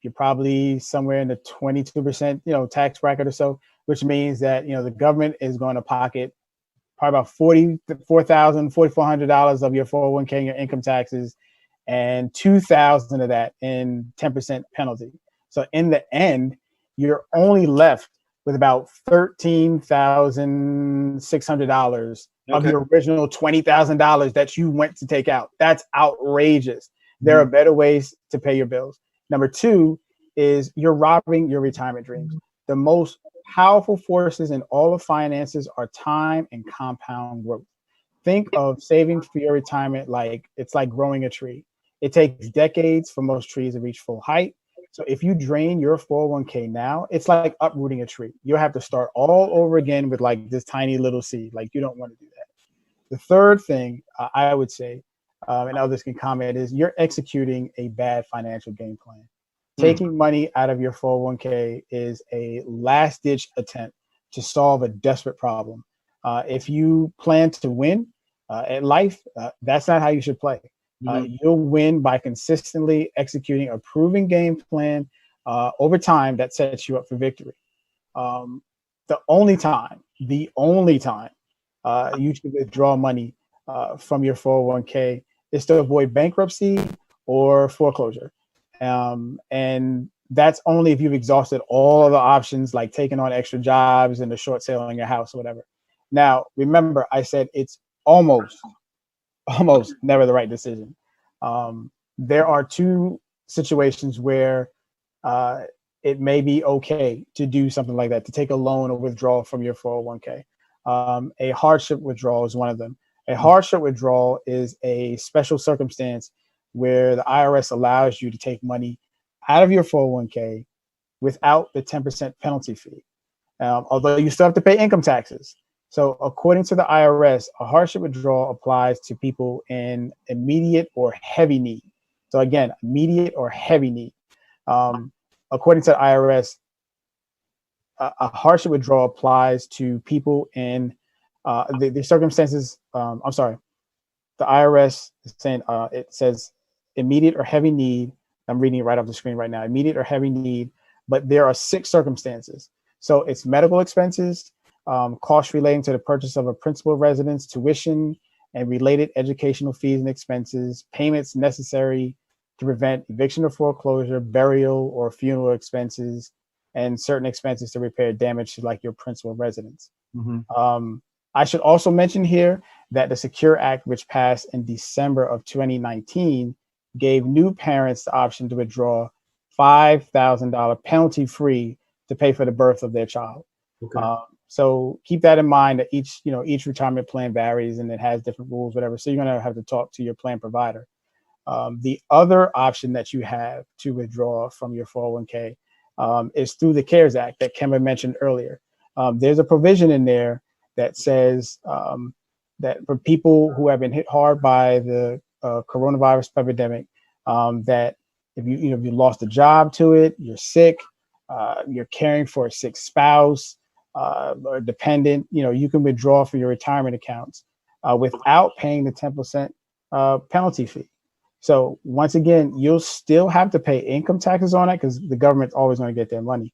You're probably somewhere in the 22%, tax bracket or so, which means that, the government is going to pocket probably about $44,000 of your 401k and your income taxes, and $2,000 of that in 10% penalty. So in the end, you're only left with about $13,600 of your original $20,000 that you went to take out. That's outrageous. There are better ways to pay your bills. Number two is you're robbing your retirement dreams. The most powerful forces in all of finances are time and compound growth. Think of saving for your retirement like it's like growing a tree. It takes decades for most trees to reach full height. So if you drain your 401k now, it's like uprooting a tree. You'll have to start all over again with like this tiny little seed. Like, you don't want to do that. The third thing I would say, and others can comment, is you're executing a bad financial game plan. Taking money out of your 401k is a last-ditch attempt to solve a desperate problem. If you plan to win at life, that's not how you should play. You'll win by consistently executing a proven game plan over time that sets you up for victory. The only time you should withdraw money from your 401k is to avoid bankruptcy or foreclosure. And that's only if you've exhausted all of the options, like taking on extra jobs and the short sale on your house or whatever. Now, remember, I said it's almost never the right decision. There are two situations where it may be okay to do something like that, to take a loan or withdrawal from your 401k. A hardship withdrawal is one of them. A hardship withdrawal is a special circumstance where the IRS allows you to take money out of your 401k without the 10% penalty fee, although you still have to pay income taxes. So according to the IRS, a hardship withdrawal applies to people in immediate or heavy need. So again, immediate or heavy need. According to the IRS, a hardship withdrawal applies to people in the circumstances. The IRS is saying it says immediate or heavy need. I'm reading it right off the screen right now. Immediate or heavy need, but there are 6 circumstances. So it's medical expenses, costs relating to the purchase of a principal residence, tuition, and related educational fees and expenses, payments necessary to prevent eviction or foreclosure, burial or funeral expenses, and certain expenses to repair damage to like your principal residence. I should also mention here that the Secure Act, which passed in December of 2019, gave new parents the option to withdraw $5,000 penalty free to pay for the birth of their child. So keep that in mind, that each retirement plan varies and it has different rules, whatever. So you're going to have to talk to your plan provider. The other option that you have to withdraw from your 401k is through the CARES Act that Kemba mentioned earlier. There's a provision in there that says that for people who have been hit hard by the coronavirus epidemic, that if you lost a job to it, you're sick, you're caring for a sick spouse or dependent, you can withdraw for your retirement accounts without paying the 10% penalty fee. So once again, you'll still have to pay income taxes on it because the government's always going to get their money,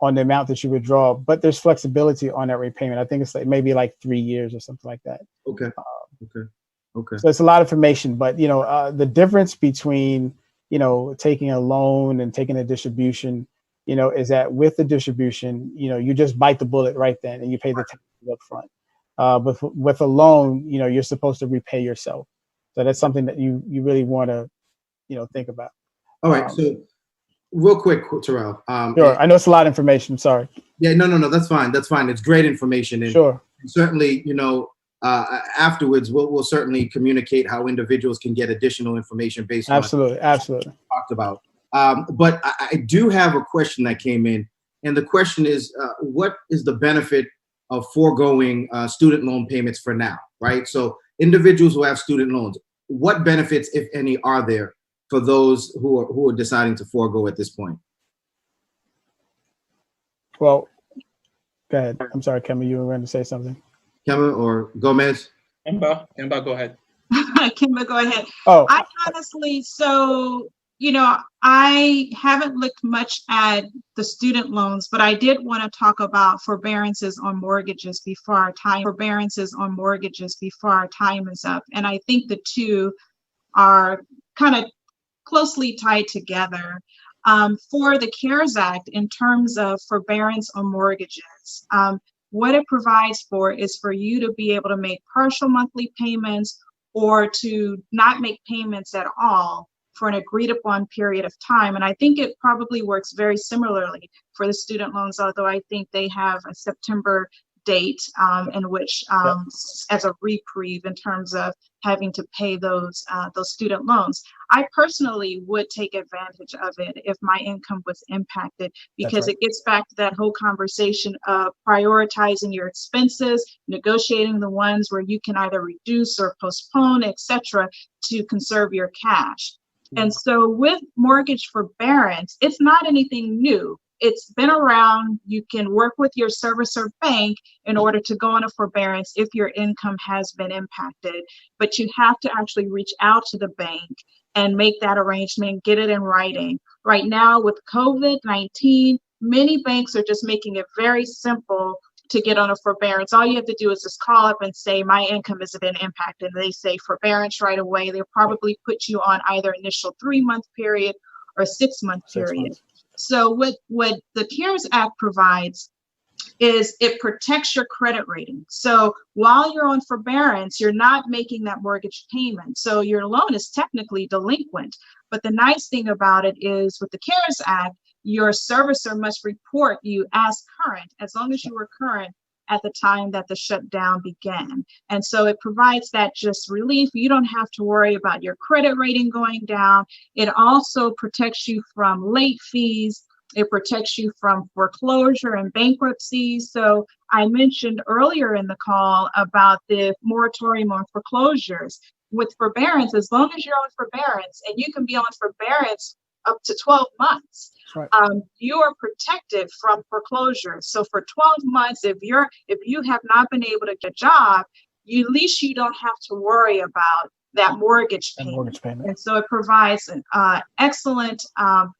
on the amount that you withdraw, but there's flexibility on that repayment. I think it's maybe 3 years or something like that. Okay. So it's a lot of information, but the difference between taking a loan and taking a distribution, is that with the distribution, you just bite the bullet right then and you pay the taxes up front. But with a loan, you're supposed to repay yourself. So that's something that you really want to think about. All right. So real quick, Terrell. Sure. I know it's a lot of information. I'm sorry. Yeah, no, that's fine. That's fine. It's great information. And sure. Certainly, afterwards, we'll certainly communicate how individuals can get additional information based on absolutely what we talked about. But I do have a question that came in, and the question is, what is the benefit of foregoing student loan payments for now, right? So individuals who have student loans, what benefits, if any, are there for those who are deciding to forego at this point? Well, go ahead. I'm sorry, Kemba, you were going to say something. Kemba or Gomez? Kemba, go ahead. Kimba, go ahead. Oh, I honestly, so, I haven't looked much at the student loans, but I did want to talk about forbearances on mortgages before our time is up. And I think the two are kind of closely tied together. For the CARES Act, in terms of forbearance on mortgages, what it provides for is for you to be able to make partial monthly payments or to not make payments at all for an agreed upon period of time. And I think it probably works very similarly for the student loans, although I think they have a September date in which as a reprieve in terms of having to pay those student loans. I personally would take advantage of it if my income was impacted, because right. It gets back to that whole conversation of prioritizing your expenses, negotiating the ones where you can either reduce or postpone, etc., to conserve your cash. And so with mortgage forbearance, it's not anything new. It's been around. You can work with your servicer bank in order to go on a forbearance if your income has been impacted, but you have to actually reach out to the bank and make that arrangement, get it in writing. Right now with COVID-19, many banks are just making it very simple to get on a forbearance. All you have to do is just call up and say, my income has been impacted. They say forbearance right away. They'll probably put you on either initial 3-month period or 6-month period. So what the CARES Act provides is it protects your credit rating. So while you're on forbearance, you're not making that mortgage payment. So your loan is technically delinquent. But the nice thing about it is with the CARES Act, your servicer must report you as current, as long as you were current at the time that the shutdown began. And so it provides that just relief. You don't have to worry about your credit rating going down. It also protects you from late fees. It protects you from foreclosure and bankruptcy. So I mentioned earlier in the call about the moratorium on foreclosures. With forbearance, as long as you're on forbearance, and you can be on forbearance up to 12 months, right. You are protected from foreclosure. So for 12 months, if you have not been able to get a job, at least you don't have to worry about that mortgage payment. And so it provides an excellent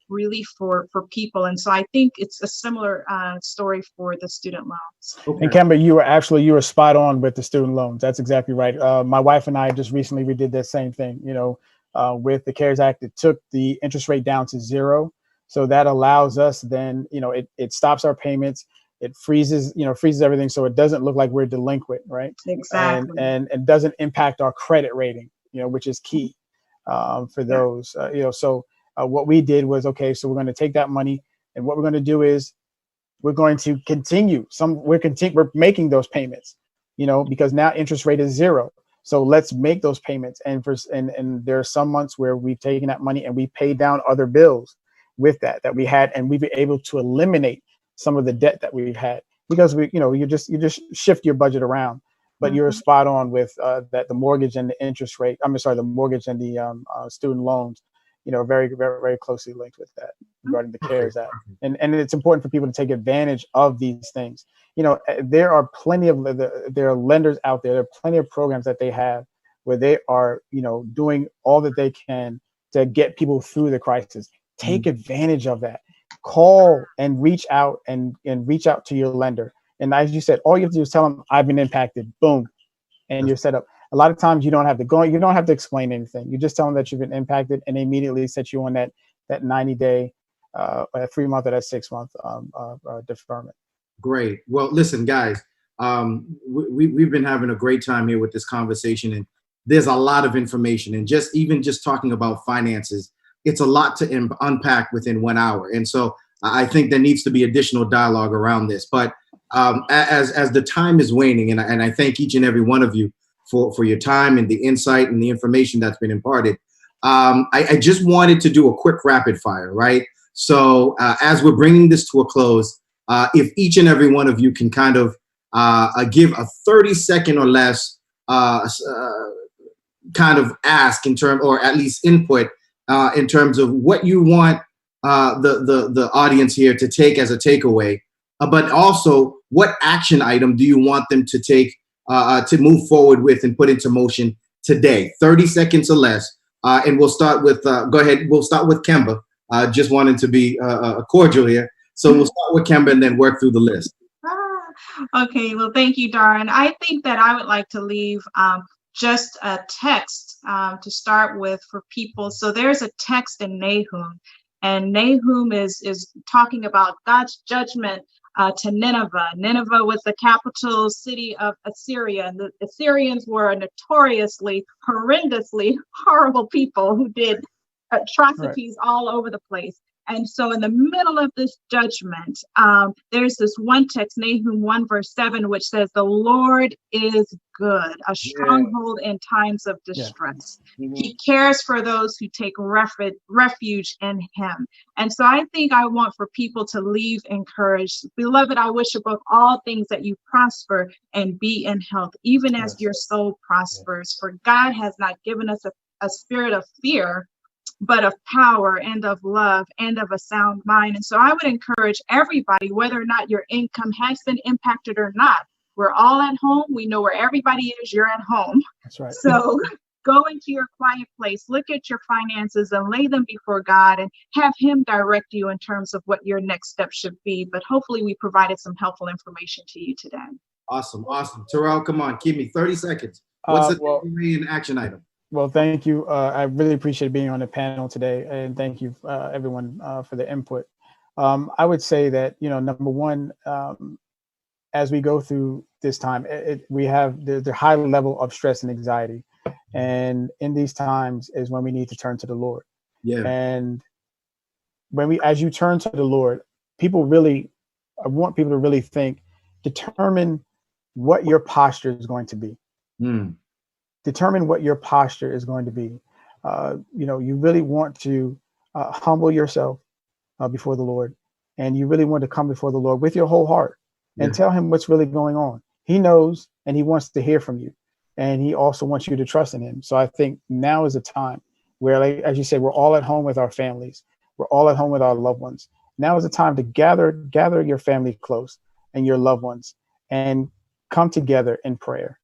relief for people. And so I think it's a similar story for the student loans. Okay. And Kimber, you were spot on with the student loans. That's exactly right. My wife and I just recently we did that same thing. With the CARES Act, it took the interest rate down to 0. So that allows us then, it stops our payments. It freezes everything. So it doesn't look like we're delinquent, right? Exactly. And it doesn't impact our credit rating, which is key for those, So what we did was, okay, so we're going to take that money, and what we're going to do is we're going to continue. We're making those payments, because now interest rate is 0. So let's make those payments. And there are some months where we've taken that money and we paid down other bills with that we had, and we've been able to eliminate some of the debt that we've had, because you just shift your budget around. But you're spot on with that the mortgage and the interest rate. The mortgage and the student loans, very, very, very closely linked with that regarding the CARES Act. And it's important for people to take advantage of these things. There are plenty of there are lenders out there. There are plenty of programs that they have where they are, doing all that they can to get people through the crisis. Take advantage of that. Call and reach out and reach out to your lender. And as you said, all you have to do is tell them, I've been impacted. Boom. And you're set up. A lot of times you don't have to go. You don't have to explain anything. You just tell them that you've been impacted, and they immediately set you on that 90-day, 3-month, or that 6-month deferment. Great. Well, listen, guys, we've been having a great time here with this conversation, and there's a lot of information. And just talking about finances, it's a lot to unpack within 1 hour. And so I think there needs to be additional dialogue around this. But as the time is waning, and I thank each and every one of you for your time and the insight and the information that's been imparted, I just wanted to do a quick rapid fire, right? So as we're bringing this to a close, if each and every one of you can kind of give a 30-second or less kind of ask or at least input in terms of what you want the audience here to take as a takeaway, but also what action item do you want them to take to move forward with and put into motion today, 30 seconds or less. And we'll start with, go ahead, we'll start with Kemba. Just wanted to be cordial here. So we'll start with Kemba and then work through the list. Okay, well, thank you, Darren. I think that I would like to leave just a text to start with for people. So there's a text in Nahum, and Nahum is talking about God's judgment to Nineveh. Nineveh was the capital city of Assyria, and the Assyrians were a notoriously, horrendously horrible people who did atrocities all over the place. And so in the middle of this judgment, there's this one text, Nahum 1 verse 7, which says, "The Lord is good, a stronghold in times of distress. He cares for those who take refuge in him." And so I think I want for people to leave encouraged. Beloved, I wish above all things that you prosper and be in health, even as your soul prospers. For God has not given us a spirit of fear, but of power and of love and of a sound mind. And so I would encourage everybody, whether or not your income has been impacted or not, we're all at home. We know where everybody is. You're at home. That's right. So go into your quiet place, look at your finances and lay them before God and have him direct you in terms of what your next step should be. But hopefully we provided some helpful information to you today. Awesome. Terrell, come on, give me 30 seconds. What's the main action item? Well, thank you. I really appreciate being on the panel today, and thank you everyone for the input. I would say that, number one, as we go through this time, we have the high level of stress and anxiety, and in these times is when we need to turn to the Lord. Yeah. And as you turn to the Lord, I want people to really determine what your posture is going to be. Determine what your posture is going to be. You really want to humble yourself before the Lord, and you really want to come before the Lord with your whole heart and tell him what's really going on. He knows, and he wants to hear from you, and he also wants you to trust in him. So I think now is a time where, like, as you said, we're all at home with our families. We're all at home with our loved ones. Now is the time to gather your family close and your loved ones and come together in prayer.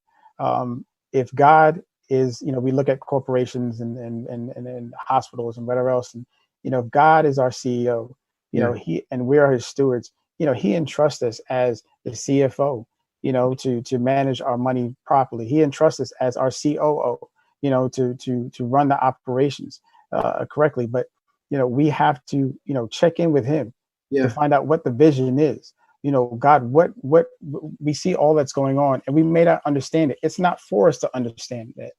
If God is, we look at corporations and hospitals and whatever else, and if God is our CEO, and we are his stewards, he entrusts us as the CFO, to manage our money properly. He entrusts us as our COO, to run the operations correctly. But we have to check in with him to find out what the vision is. God, what we see all that's going on, and we may not understand it. It's not for us to understand that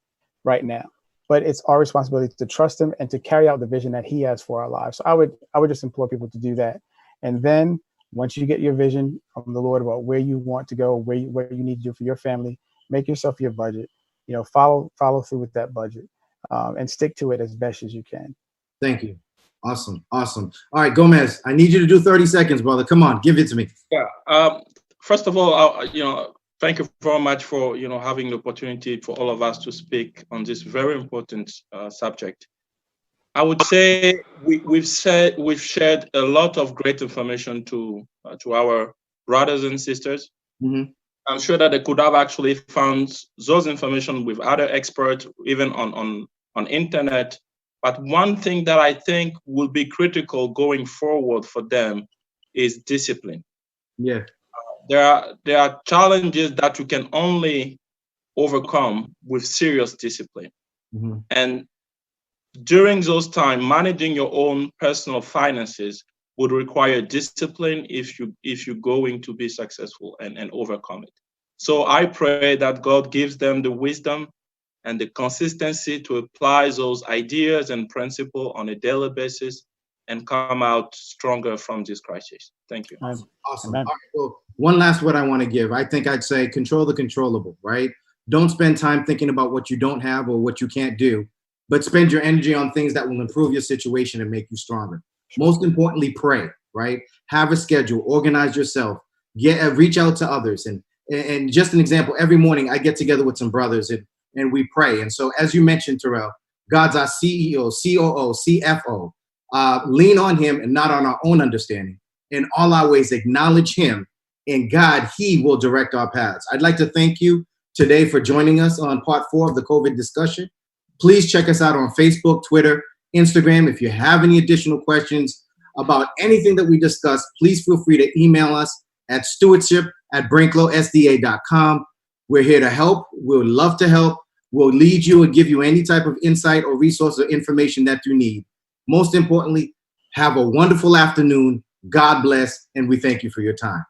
right now, but it's our responsibility to trust him and to carry out the vision that he has for our lives. So I would just implore people to do that. And then once you get your vision from the Lord about where you want to go, what you need to do for your family, make yourself your budget, follow through with that budget, and stick to it as best as you can. Thank you. Awesome. All right, Gomez, I need you to do 30 seconds, brother. Come on, give it to me. Yeah. First of all, thank you very much for, having the opportunity for all of us to speak on this very important subject. I would say we've shared a lot of great information to our brothers and sisters. Mm-hmm. I'm sure that they could have actually found those information with other experts, even on internet. But one thing that I think will be critical going forward for them is discipline. Yeah. There are challenges that you can only overcome with serious discipline. Mm-hmm. And during those times, managing your own personal finances would require discipline if you're going to be successful and overcome it. So I pray that God gives them the wisdom and the consistency to apply those ideas and principles on a daily basis and come out stronger from this crisis. Thank you. Awesome. All right, well, one last word I want to give. I think I'd say control the controllable, right? Don't spend time thinking about what you don't have or what you can't do, but spend your energy on things that will improve your situation and make you stronger. Most importantly, pray, right? Have a schedule, organize yourself, reach out to others. And just an example, every morning I get together with some brothers and we pray. And so, as you mentioned, Terrell, God's our CEO, COO, CFO. Lean on him and not on our own understanding. In all our ways, acknowledge him, and God, he will direct our paths. I'd like to thank you today for joining us on part 4 of the COVID discussion. Please check us out on Facebook, Twitter, Instagram. If you have any additional questions about anything that we discussed, please feel free to email us at stewardship@brinklowsda.com. We're here to help. We would love to help. We'll lead you and give you any type of insight or resource or information that you need. Most importantly, have a wonderful afternoon. God bless, and we thank you for your time.